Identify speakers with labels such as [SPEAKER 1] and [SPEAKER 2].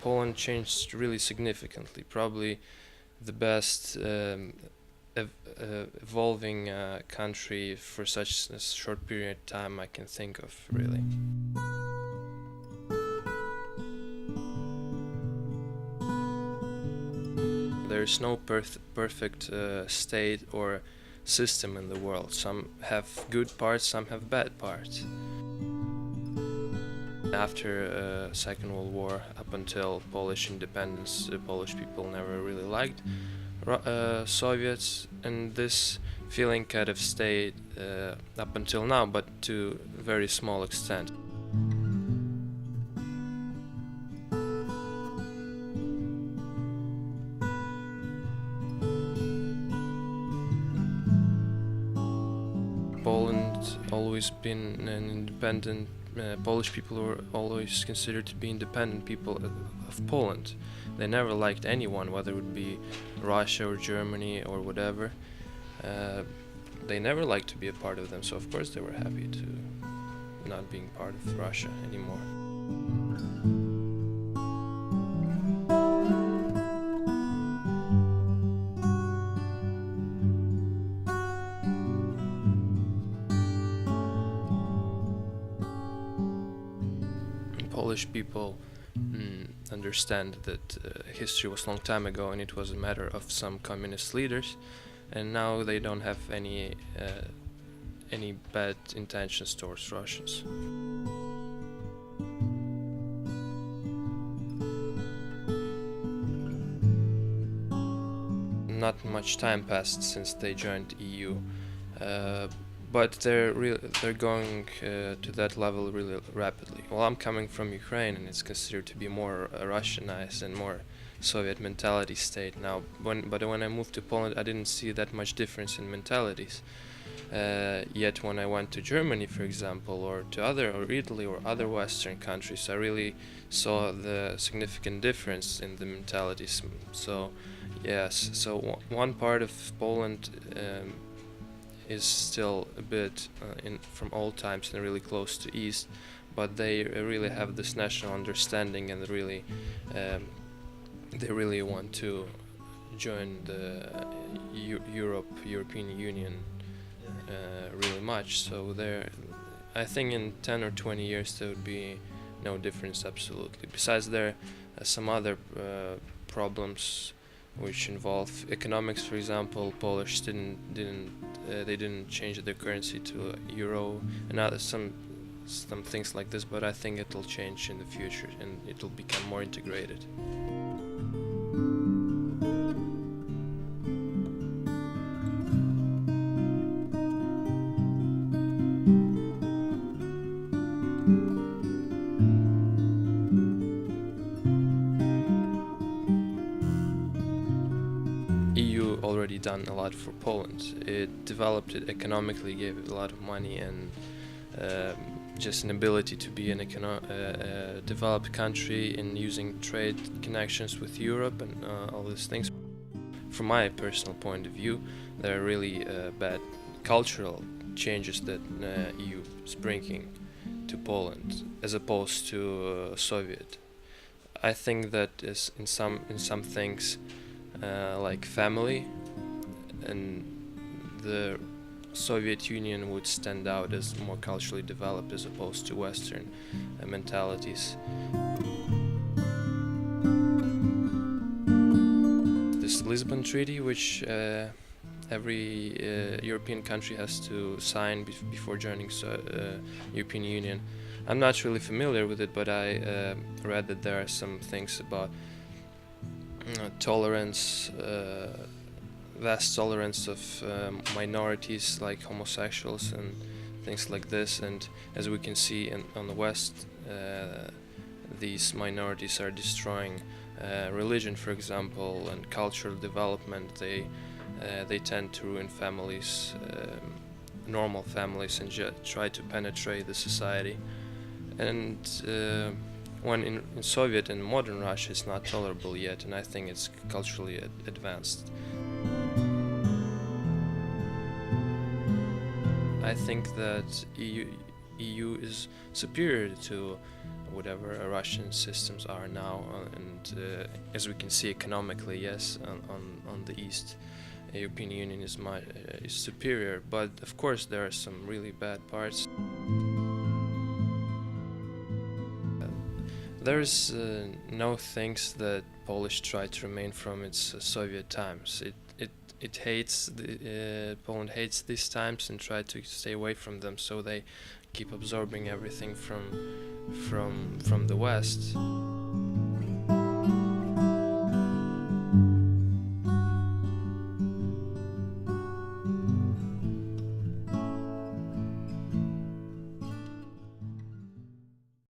[SPEAKER 1] Poland changed really significantly. Probably the best evolving country for such a short period of time I can think of, really. There's no perfect state or system in the world. Some have good parts, some have bad parts. After Second World War, up until Polish independence, the Polish people never really liked Soviets, and this feeling kind of stayed up until now, but to a very small extent. Poland always been an independent. Polish people were always considered to be independent people of Poland. They never liked anyone, whether it would be Russia or Germany or whatever. They never liked to be a part of them, so of course they were happy to not being part of Russia anymore. Polish people understand that history was a long time ago and it was a matter of some communist leaders, and now they don't have any bad intentions towards Russians. Not much time passed since they joined EU. But they're going to that level really rapidly. Well, I'm coming from Ukraine, and it's considered to be more Russianized and more Soviet mentality state now. But when I moved to Poland, I didn't see that much difference in mentalities. Yet when I went to Germany, for example, or Italy or other Western countries, I really saw the significant difference in the mentalities. So yes, so one part of Poland is still a bit from old times and really close to East, but they really have this national understanding and they really want to join the European Union really much. So I think in 10 or 20 years there would be no difference absolutely. Besides, there are some other problems which involve economics. For example, Polish didn't change their currency to euro and other some things like this, but I think it'll change in the future and it'll become more integrated. EU already done a lot for Poland. It developed it economically, gave it a lot of money and just an ability to be a developed country in using trade connections with Europe and all these things. From my personal point of view, there are really bad cultural changes that EU is bringing to Poland as opposed to Soviet. I think that is in some things like family, and the Soviet Union would stand out as more culturally developed as opposed to Western mentalities. This Lisbon Treaty, which every European country has to sign before joining European Union. I'm not really familiar with it, but I read that there are some things about tolerance, vast tolerance of minorities like homosexuals and things like this. And as we can see on the West, these minorities are destroying religion, for example, and cultural development. They tend to ruin families, normal families, and try to penetrate the society. And when in Soviet and modern Russia, it's not tolerable yet, and I think it's culturally advanced. I think that EU is superior to whatever Russian systems are now, and as we can see economically, yes, on the East, European Union is superior, but of course there are some really bad parts. There's no things that Polish try to remain from its Soviet times. It hates Poland hates these times and try to stay away from them, so they keep absorbing everything from the West.